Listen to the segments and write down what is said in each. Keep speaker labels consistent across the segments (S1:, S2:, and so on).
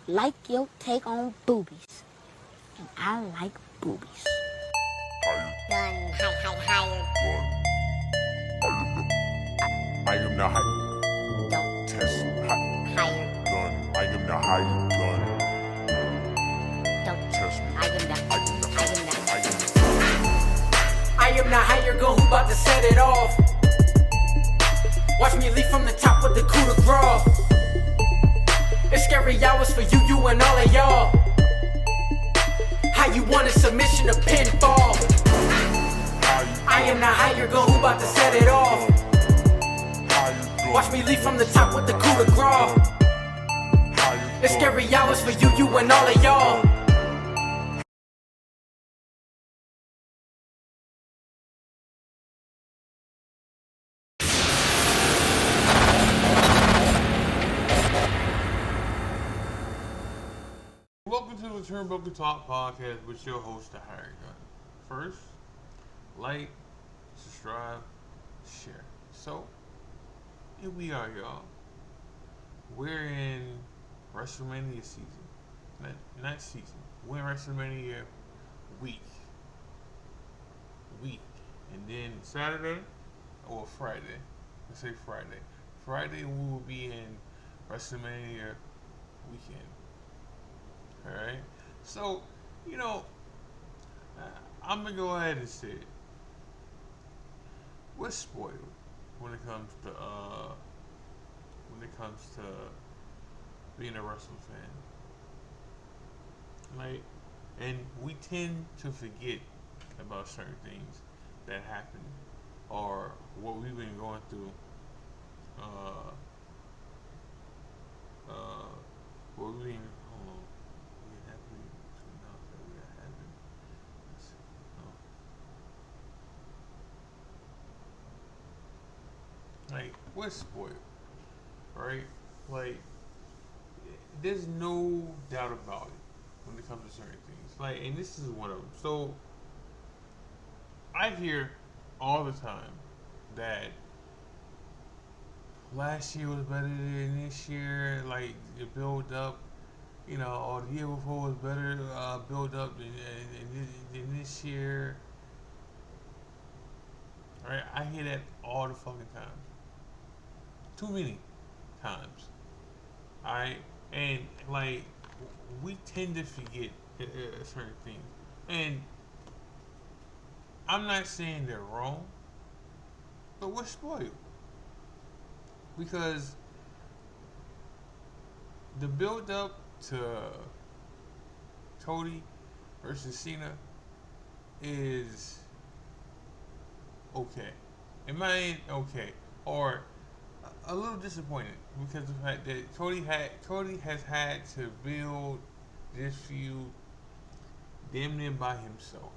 S1: like your take on boobies. And I like boobies.
S2: Gun, higher.
S3: I am the high.
S2: Don't
S3: Test
S2: higher.
S3: gun. I am the higher gun.
S2: Don't
S3: Test me.
S2: I am the
S4: I am the higher gun who bout to set it off. Watch me leap from the top with the coup de grace. It's scary hours for you and all of y'all. How you want a submission to pinfall? I am the higher gun who bout to set it off. Watch me leap from the top with the coup de grace. It's scary hours for you and all of y'all.
S5: Welcome to the Turnbuckle Talk Podcast with your host, the Higher Gun. First, like, subscribe, share. So, here we are, y'all. We're in WrestleMania season. Not season. We're in WrestleMania week. And then Saturday, or Friday. Let's say Friday. Friday, we will be in WrestleMania weekend. Alright, so, I'm going to go ahead and say it. We're spoiled when it comes to being a wrestling fan. Like, and we tend to forget about certain things that happen or what we've been going through. What we've been Like, we're spoiled, right? Like, there's no doubt about it when it comes to certain things. Like, and this is one of them. So, I hear all the time that last year was better than this year. Like, the build up, or the year before was better build up than this year. Right? I hear that all the fucking time. Too many times. Alright? And, like, we tend to forget certain things. And I'm not saying they're wrong, but we're spoiled. Because the build up to Cody versus Cena is okay. In my end, okay. Or a little disappointed because of the fact that Cody has had to build this feud damn near by himself.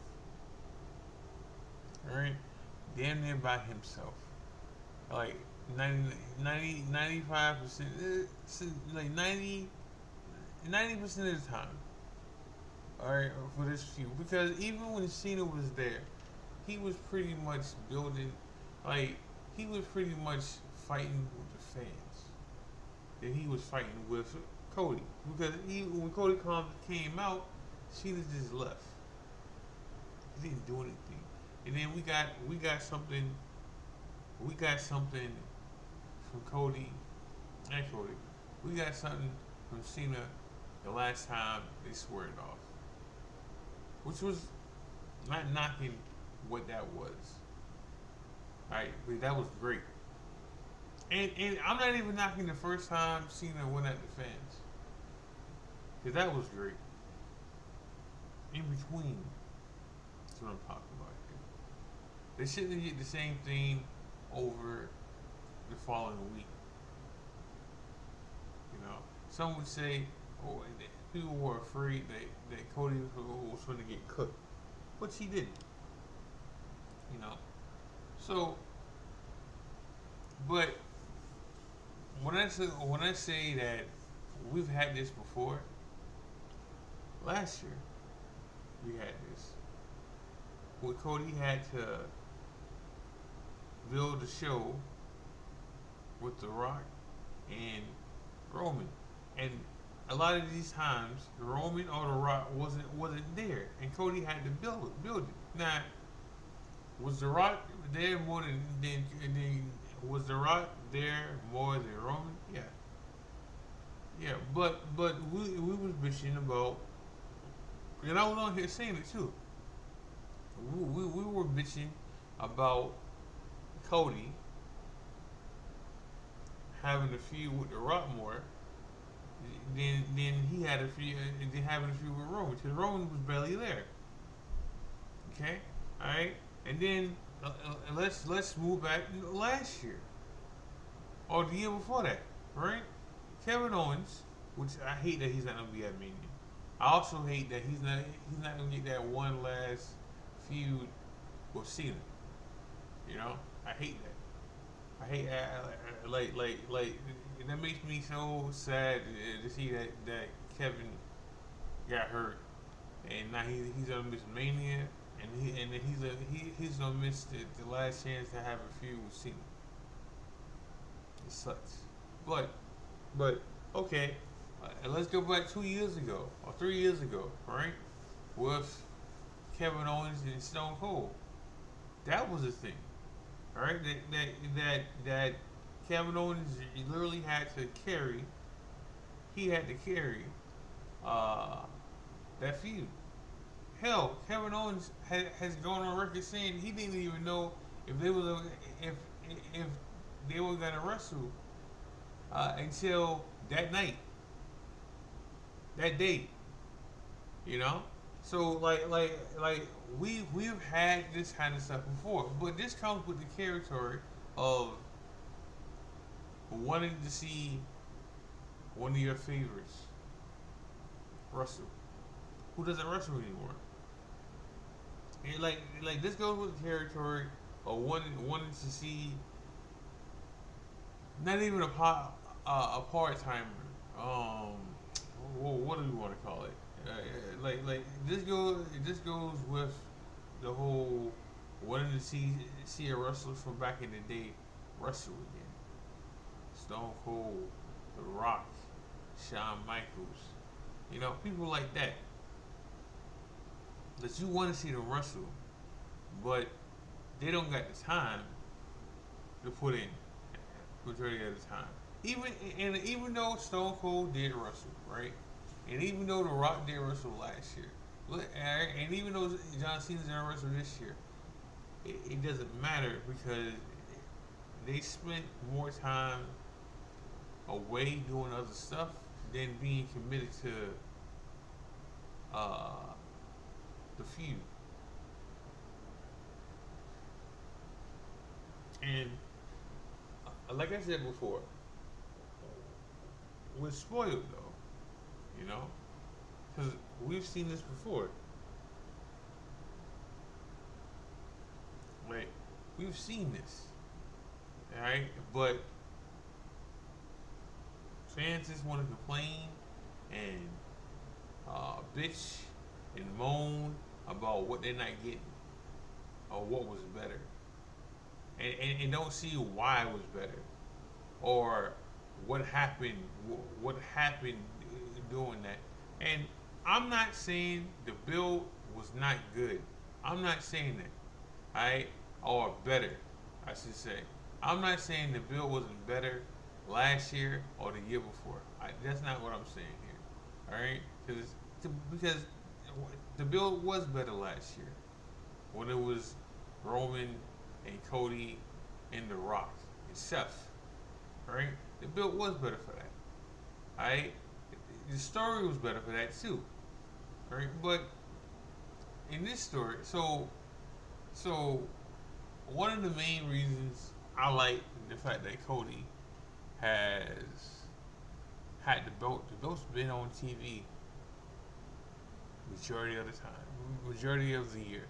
S5: Alright? Damn near by himself. Like 95%, like 90% of the time. Alright, for this feud. Because even when Cena was there, he was pretty much building, like, he was pretty much fighting with the fans. And he was fighting with Cody. Because when Cody came out, Cena just left. He didn't do anything. And then we got something from Cody and Cody. We got something from Cena the last time they squared off. Which was not knocking what that was. Alright, but that was great. And I'm not even knocking the first time Cena went at the fans. Because that was great. In between, that's what I'm talking about here. They shouldn't get the same thing over the following week. Some would say, people were afraid that Cody was going to get cooked. But he didn't. So, but when I say that we've had this before, last year we had this. Where Cody had to build a show with The Rock and Roman. And a lot of these times Roman or The Rock wasn't there, and Cody had to build it. Now, was The Rock there more than was The Rock there more than Roman? Yeah, yeah. But we was bitching about, and I was on here saying it too. We were bitching about Cody having a feud with The Rock more than he had a feud than having a feud with Roman, because Roman was barely there. Okay, all right, and then let's move back last year or the year before that, right? Kevin Owens, which I hate that he's not gonna be at Mania. I also hate that he's not gonna get that one last feud with Cena. You know, I hate that. I hate like that makes me so sad to see that Kevin got hurt, and now he's gonna miss Mania, and he's gonna miss the last chance to have a feud with Cena. It sucks, but okay. Let's go back 2 years ago or 3 years ago, right? With Kevin Owens and Stone Cold, that was a thing, all right? That Kevin Owens literally had to carry. He had to carry that feud. Hell, Kevin Owens has gone on record saying he didn't even know if if they were gonna wrestle until that night, that day. You know. So we've had this kind of stuff before, but this comes with the territory of wanting to see one of your favorites wrestle, who doesn't wrestle anymore. And like this goes with the territory of wanting to see not even a part timer. What do we want to call it? Like this goes with the whole wanting to see a wrestler from back in the day wrestle again. Stone Cold, The Rock, Shawn Michaels, you know, people like that. That you want to see them wrestle, but they don't got the time to put in majority of the time. Even though Stone Cold did wrestle, right? And even though The Rock did wrestle last year, and even though John Cena's gonna wrestle this year, it doesn't matter because they spent more time away doing other stuff than being committed to the feud. And like I said before, we're spoiled though, you know, because we've seen this before. Like, we've seen this, alright? But fans just want to complain and bitch and moan about what they're not getting or what was better, and don't see why it was better or what happened doing that. And I'm not saying the build was not good. I'm not saying that, alright, or better, I should say. I'm not saying the build wasn't better last year or the year before. That's not what I'm saying here, alright? Because the build was better last year when it was Roman and Cody and The Rock and Seth, right? The build was better for that, alright? The story was better for that too, right? But in this story, so one of the main reasons I like the fact that Cody has had the belt's been on TV majority of the time, majority of the year,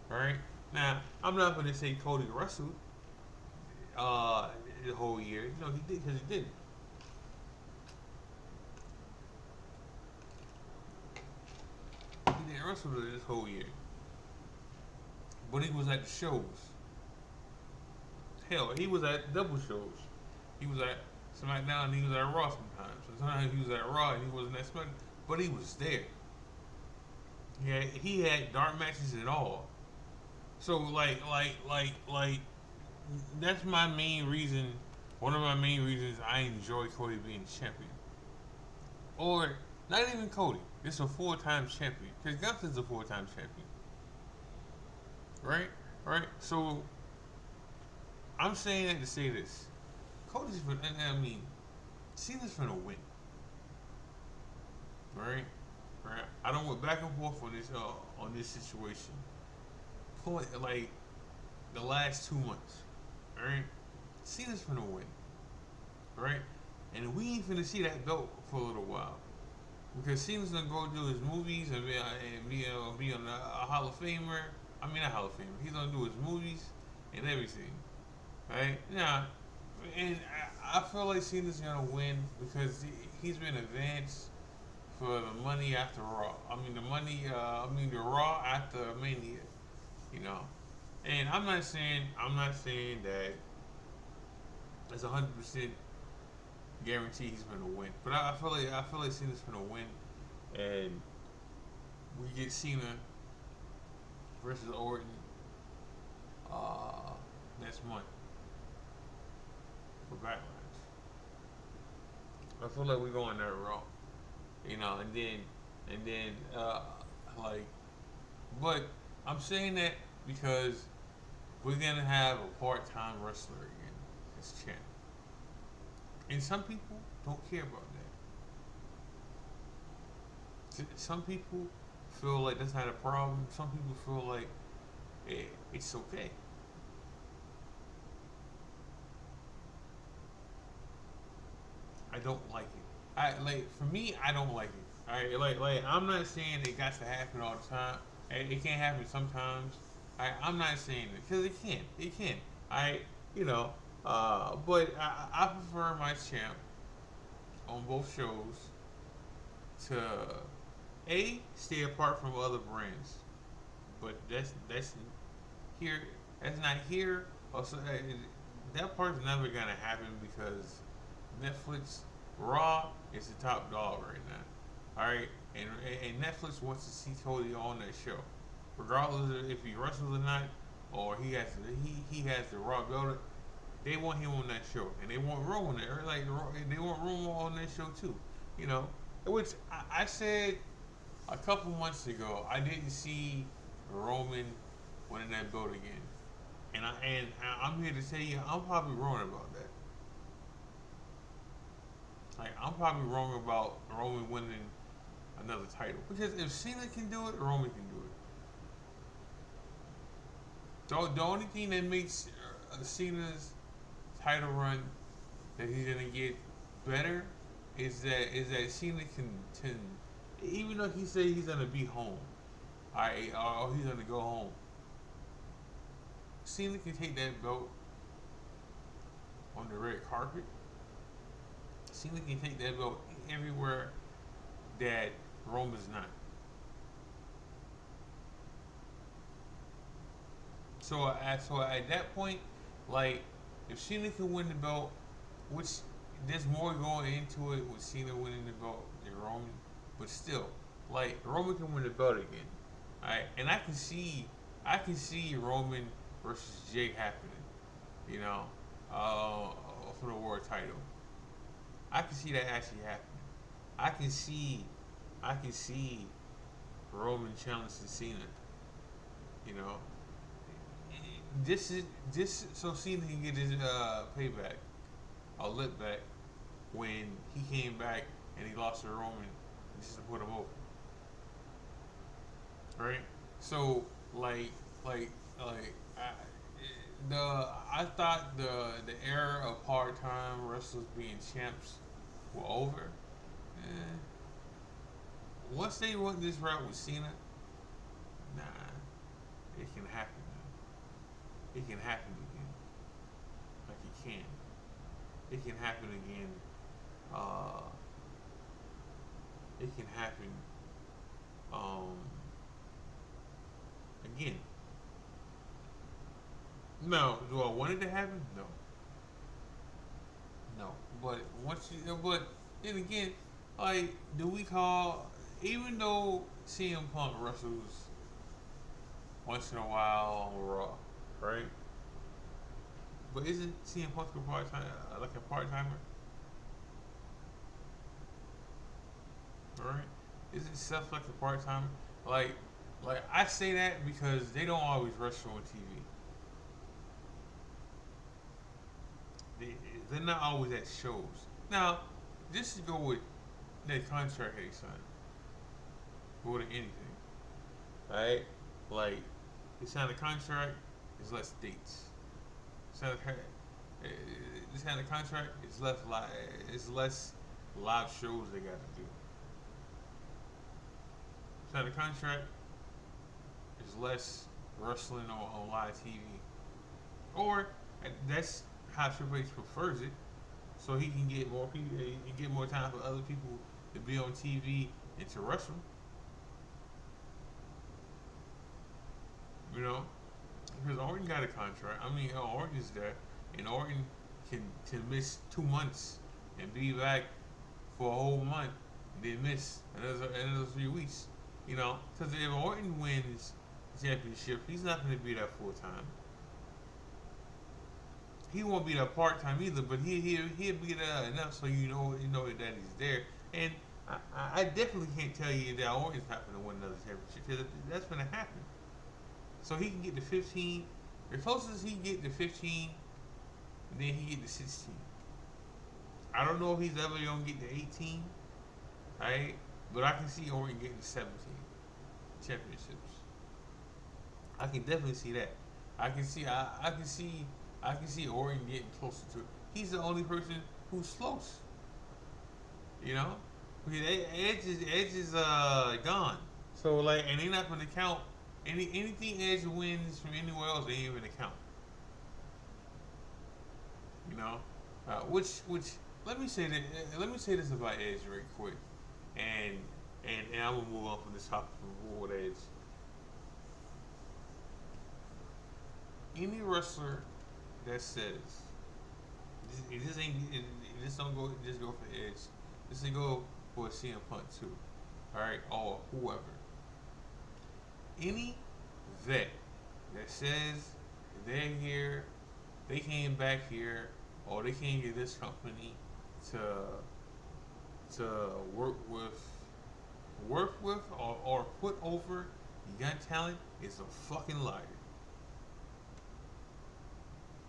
S5: right? Now, I'm not going to say Cody wrestled the whole year. No, he did, because he didn't. He didn't wrestle this whole year. But he was at the shows. Hell, he was at double shows. He was at SmackDown and he was at Raw sometimes. sometimes. Sometimes he was at Raw and he wasn't at SmackDown, but he was there. He had dark matches and all. So that's my main reason. One of my main reasons I enjoy Cody being champion, or not even Cody. It's a 4-time champion because Gunther's a 4-time champion, right? Right. So I'm saying that to say this: Cody's for, and I mean, Cena's gonna win, right? Right. I don't went back and forth on this situation. Point like the last 2 months, right? Cena's gonna win, right? And we ain't finna see that belt for a little while because Cena's gonna go do his movies and be on a Hall of Famer. I mean, not Hall of Famer. He's gonna do his movies and everything, right? Yeah, and I feel like Cena's gonna win because he's been advanced for the money after Raw. I mean, the Raw after Mania, you know. And I'm not saying that it's 100% guaranteed he's gonna win, but I feel like Cena's gonna win, and we get Cena versus Orton next month for Backlash. I feel like we're going that route, you know, and then like, but I'm saying that because we're gonna have a part-time wrestler again as champ, and some people don't care about that. Some people feel like that's not a problem. Some people feel like it's okay. I don't like it. For me, I don't like it. Alright, I'm not saying it got to happen all the time. It can't happen sometimes. I'm not saying it because it can. It can. You know. But I prefer my champ on both shows to stay apart from other brands. But that's here. That's not here. Also, that part's never gonna happen because Netflix Raw is the top dog right now. All right, and Netflix wants to see Cody on that show, regardless of if he wrestles or not, or he has the Raw belt. They want him on that show, and they want Roman there. Like they want Roman on that show too. You know, which I said a couple months ago. I didn't see Roman winning that belt again, and I'm here to tell you I'm probably wrong about that. Like I'm probably wrong about Roman winning another title because if Cena can do it, Roman can do it. The only thing that makes Cena's title run that he's gonna get better is that Cena can even though he said he's gonna be home, or he's gonna go home. Cena can take that belt on the red carpet. Cena can take that belt everywhere that Roman's not. So at that point, like if Cena can win the belt, which there's more going into it with Cena winning the belt than Roman, but still, like Roman can win the belt again, alright? And I can see Roman versus Jay happening, you know, for the world title. I can see that actually happening. I can see Roman challenging Cena, you know. This so Cena can get his payback, a lip back, when he came back and he lost to Roman just to put him over. Right? So I thought the era of part-time wrestlers being champs were over. Once they went this route with Cena, nah, it can happen. It can happen again. Like it can. It can happen again. It can happen again. No, do I want it to happen? No. No. But then again, like, do we call, even though CM Punk wrestles once in a while on Raw, right? But isn't CM Punk a part time, like a part timer, right? Isn't Seth like a part timer? Like, like I say that because they don't always wrestle on TV. They, they're not always at shows. Now, just to go with that contract they signed more than anything, right? Like, they signed a contract, it's less dates. Sign a, this kind of contract is less it's less live shows they got to do. Sign a contract is less wrestling on live TV, or that's how Triple H prefers it, so he can get more people, he can get more time for other people to be on TV and to wrestle. You know, because Orton got a contract. I mean, Orton is there, and Orton can miss 2 months and be back for a whole month, and then miss another 3 weeks. You know, because if Orton wins the championship, he's not going to be there full time. He won't be there part time either, but he'll be there enough so you know that he's there. And I definitely can't tell you that Orton's not going to win another championship, because that's going to happen. So he can get to 15. The closest he can get to 15, and then he get to 16. I don't know if he's ever gonna get to 18, right? But I can see Orton getting to 17 championships. I can definitely see that. I can see Orton getting closer to it. He's the only person who's close. You know, because Edge is gone. So like, and they're not gonna count anything Edge wins from anywhere else. They ain't gonna count. You know, which let me say that let me say this about Edge right quick, and I'm gonna move on from this topic with Edge. Any wrestler that says this don't go just go for Edge, this will go for CM Punk too, all right, or whoever. Any vet that says they're here, they came back here, or they came to this company to work with or put over young talent is a fucking liar.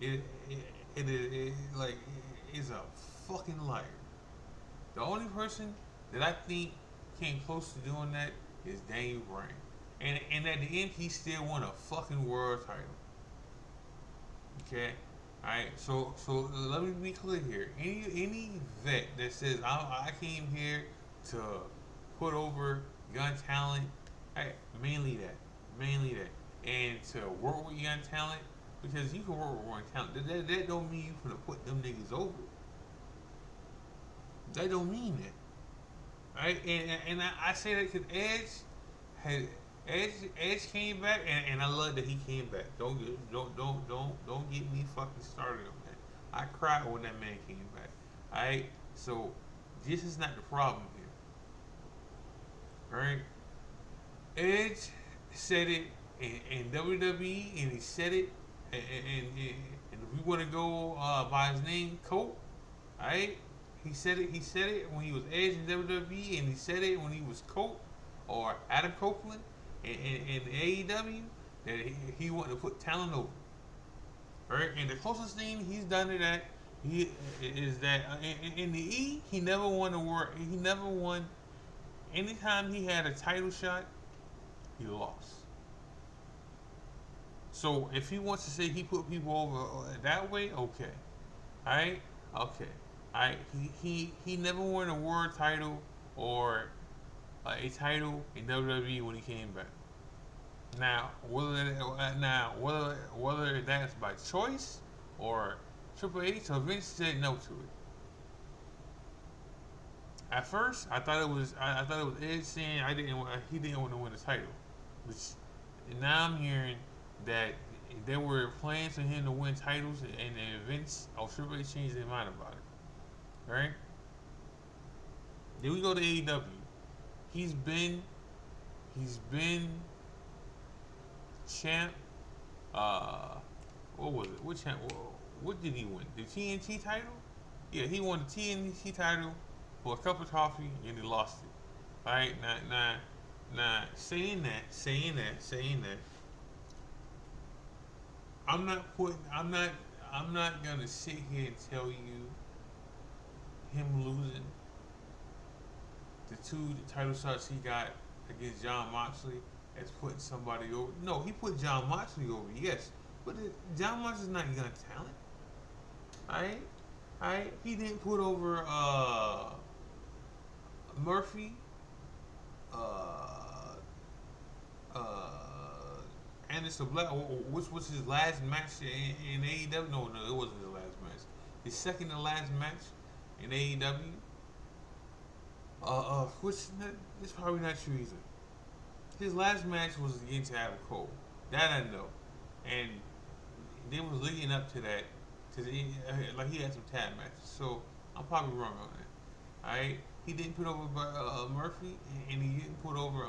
S5: It is a fucking liar. The only person that I think came close to doing that is Daniel Bryan. And at the end, he still won a fucking world title. Okay, all right. So let me be clear here. Any vet that says I came here to put over young talent, mainly that, and to work with young talent, because you can work with young talent. That don't mean you gonna put them niggas over. That don't mean that. All right, and I say that because Edge came back, and I love that he came back. Don't get me fucking started on that. I cried when that man came back. Alright? So this is not the problem here. Alright? Edge said it in WWE, and he said it and if we wanna go by his name, Colt, alright? He said it when he was Edge in WWE, and he said it when he was Colt or Adam Copeland in AEW, that he wanted to put talent over. Right? And the closest thing he's done to that is that in the E, he never won a war. He never won. Anytime he had a title shot, he lost. So if he wants to say he put people over that way, okay, all right, okay, all right. He never won a world title or a title in WWE when he came back. Now, whether that's by choice or Triple H or Vince said no to it. At first, I thought it was Edge saying he didn't want to win the title, which now I'm hearing that there were plans for him to win titles, and Vince or Triple H changed their mind about it. Right? Then we go to AEW. He's been champ. What was it? What champ? What did he win? The TNT title? Yeah, he won the TNT title for a cup of coffee and he lost it. All right, now, saying that. I'm not gonna sit here and tell you him losing the two title shots he got against John Moxley as putting somebody over. No, he put John Moxley over, yes, but John Moxley's not young talent. Alright, he didn't put over Murphy, Anderson Black, which was his last match in AEW. No, it wasn't his last match. His second to last match in AEW. Which is probably not true either. His last match was against Adam Cole. That I know, and they was leading up to that. Like he had some tag matches, so I'm probably wrong on that. Alright, he didn't put over Murphy, and he didn't put over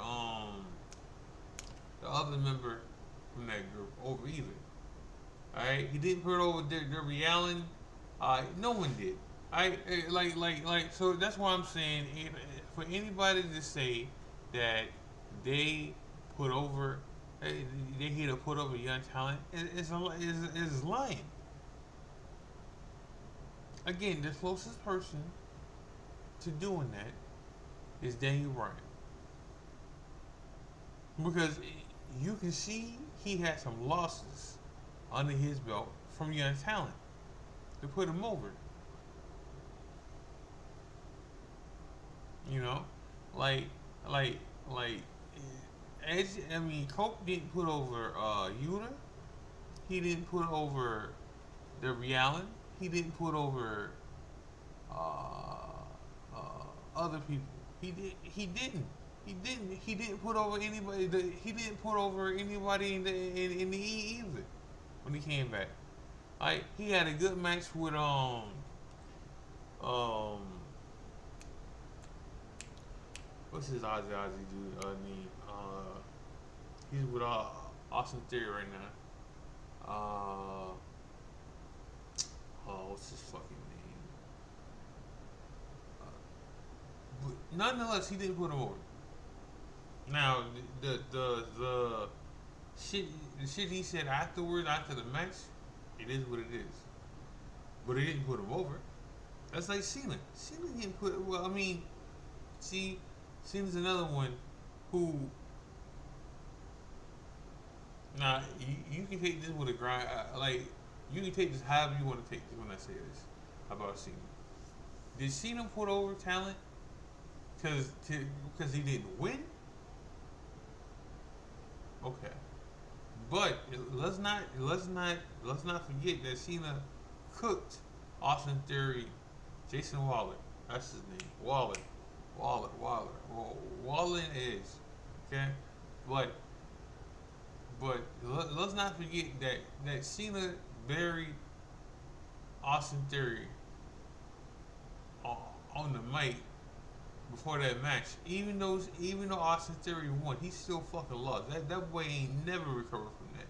S5: the other member from that group over either. Alright, he didn't put over Darby Allin. No one did. So that's why I'm saying for anybody to say that they put over, they here to put over young talent is lying. Again, the closest person to doing that is Daniel Bryan, because you can see he had some losses under his belt from young talent to put him over. You know, Edge. I mean, Cope didn't put over Yuta. He didn't put over Darby Allin. He didn't put over other people. He didn't put over anybody. He didn't put over anybody in the E either when he came back. Like, he had a good match with what's his Ozzy dude name? He's with Austin Theory right now. What's his fucking name? But nonetheless, he didn't put him over. Now, the shit he said afterwards, after the match, it is what it is. But he didn't put him over. That's like Cena. Cena didn't put. Well, I mean, see, Cena's another one who. Now, you can take this with a grind. You can take this however you want to take this when I say this about Cena. Did Cena put over talent because he didn't win? Okay, but let's not forget that Cena cooked Austin Theory, Jason Waller. That's his name. Waller is okay, but let's not forget that Cena buried Austin Theory on the mic before that match. Even though Austin Theory won, he still fucking lost. That boy ain't never recovered from that.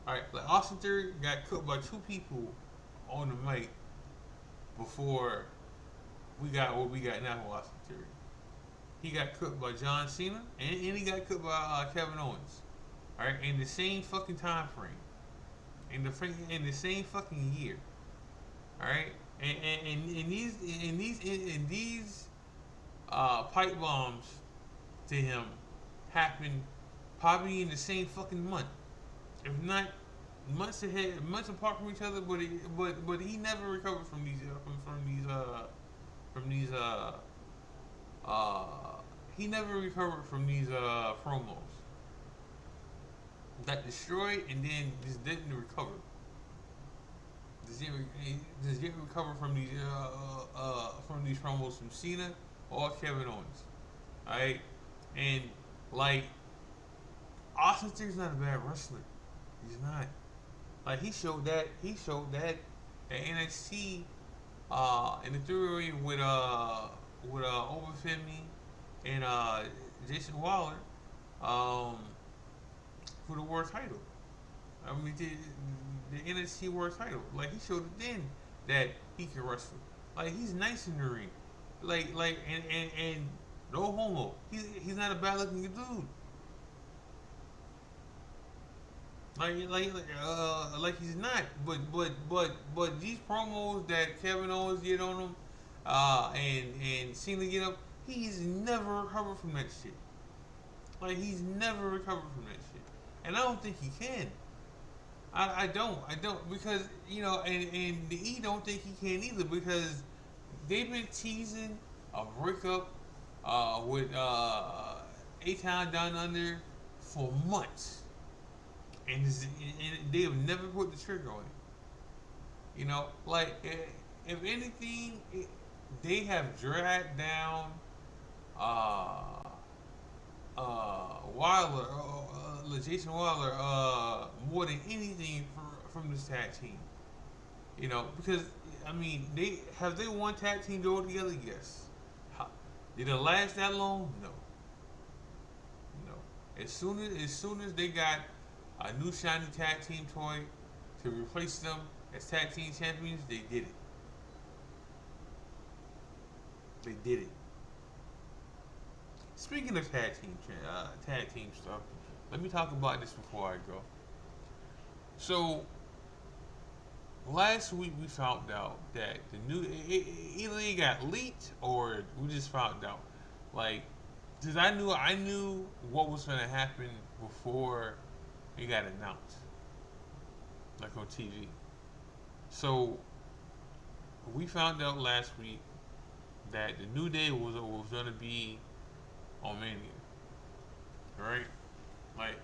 S5: Alright, like Austin Theory got cooked by two people on the mic before we got what we got now with Austin Theory. He got cooked by John Cena and he got cooked by Kevin Owens. Alright, in the same fucking time frame. In the same fucking year. Alright? And these pipe bombs to him happened probably in the same fucking month, if not months apart from each other. But he never recovered from these he never recovered from these promos that destroyed and then just didn't recover. Just didn't recover from these promos from Cena or Kevin Owens. Alright? And like Austin Theory's not a bad wrestler. He's not. Like he showed that at NXT in the three-way with Overfemi and Jason Waller, um, for the world title. I mean, the NXT world title. Like, he showed it then that he can wrestle. Like, he's nice in the ring. And no homo. He's not a bad looking dude. Like he's not. But these promos that Kevin Owens did on him, and Cena get up, he's never recovered from that shit. Like, he's never recovered from that shit, and I don't think he can. I don't because and the E don't think he can either because they've been teasing a breakup with A-Town Down Under for months, and they have never put the trigger on it. Like, if anything, they have dragged down Wilder, Jason Wilder, more than anything from this tag team. Because I mean, they won tag team duel together? Yes. Did it last that long? No. As soon as they got a new shiny tag team toy to replace them as tag team champions, they did it. They did it. Speaking of tag team stuff, let me talk about this before I go. So, last week we found out that the new either it got leaked or we just found out. Like, because I knew what was going to happen before it got announced, like on TV. So we found out last week that the New Day was going to be on Mania, right? Like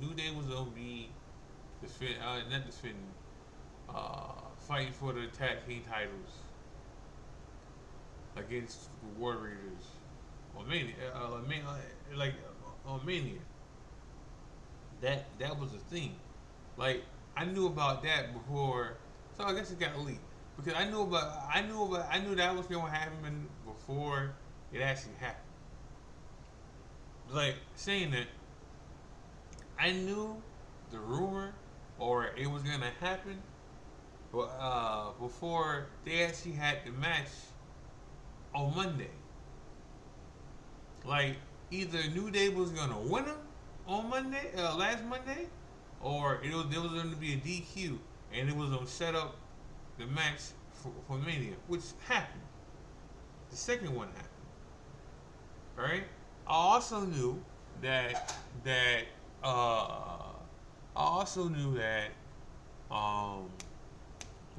S5: New Day was gonna be fighting for the tag team titles against the War Raiders on Mania, on Mania. That was a thing. Like, I knew about that before, so I guess it got leaked because I knew that was gonna happen before it actually happened. Like, saying that, I knew the rumor or it was gonna happen, before they actually had the match on Monday. Like, either New Day was gonna win them on Monday, last Monday, or there was gonna be a DQ and it was gonna set up the match for Mania, which happened. The second one happened. Right? I also knew that the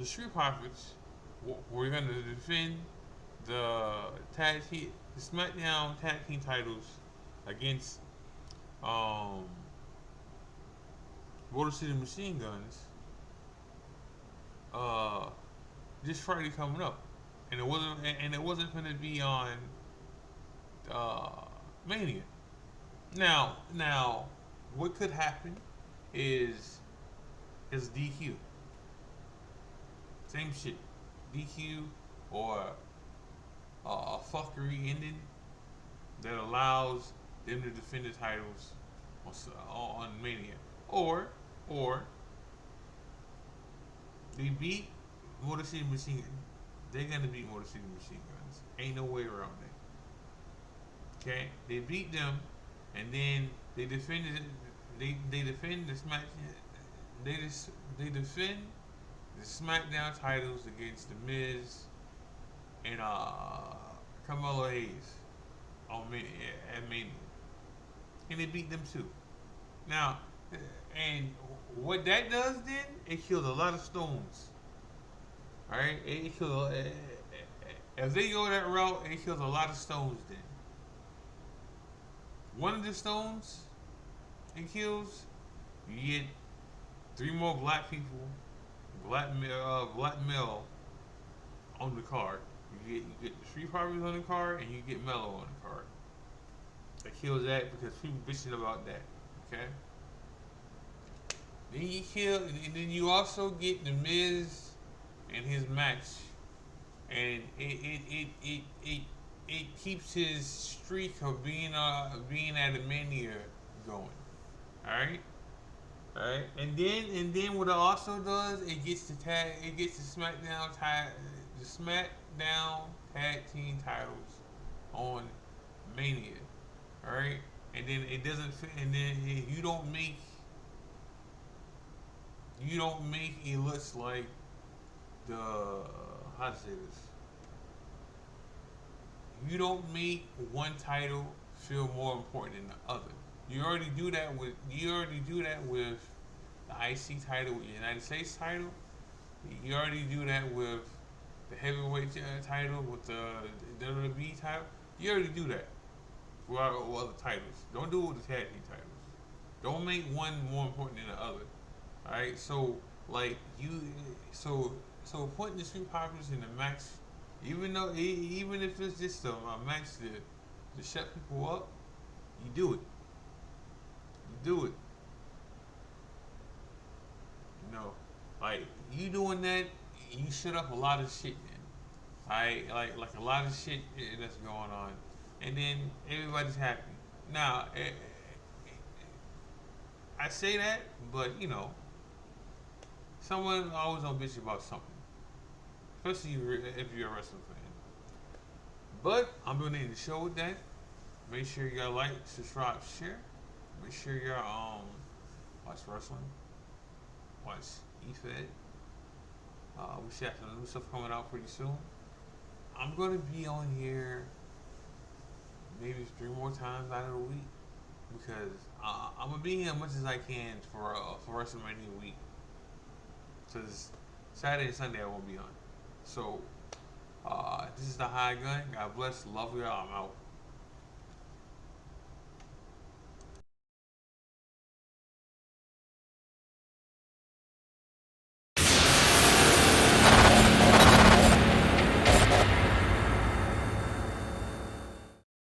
S5: Street Profits were going to defend the SmackDown tag team titles against Motor City Machine Guns this Friday coming up, and it wasn't going to be on Mania. Now, what could happen is DQ. Same shit, DQ or a fuckery ending that allows them to defend the titles on Mania, or they beat Motor City Machine Guns. They're gonna beat Motor City Machine Guns. Ain't no way around that. Okay, they beat them, and then they defended. They defend the Smack. They defend the SmackDown titles against The Miz and Carmelo Hayes on Mania, and they beat them too. Now, and what that does then, it kills a lot of stones. All right, it kills. If they go that route, it kills a lot of stones. Then one of the stones it kills, you get 3 more black people, black male on the card. You get the Street Profits on the card, and you get Mello on the card. That kills that because people bitching about that. Okay. Then you kill, and then you also get The Miz in his match, and it keeps his streak of being at a Mania going. All right. Alright, and then what it also does, it gets the SmackDown tag team titles on Mania. Alright? And then it doesn't fit, and then you don't make it look like the how to say this. You don't make one title feel more important than the other. You already do that with the IC title, with the United States title. You already do that with the heavyweight title, with the WWE title. You already do that with other titles. Don't do it with the tag team titles. Don't make one more important than the other. All right. So like so putting the Street Profits in the match, even if it's just a match to shut people up, you do it. You do it. You know, like you doing that, you shut up a lot of shit, man. Alright, like a lot of shit that's going on, and then everybody's happy. Now, I say that, but you know, someone always gonna bitch about something, especially if you're a wrestling fan. But I'm gonna end the show with that. Make sure you like, subscribe, share. Make sure y'all watch wrestling, watch EFBC. We should have some new stuff coming out pretty soon. I'm gonna be on here maybe 3 more times out of the week because I'm gonna be here as much as I can for WrestleMania week. Cause Saturday and Sunday I won't be on. So this is the High Gun. God bless. Love y'all. I'm out.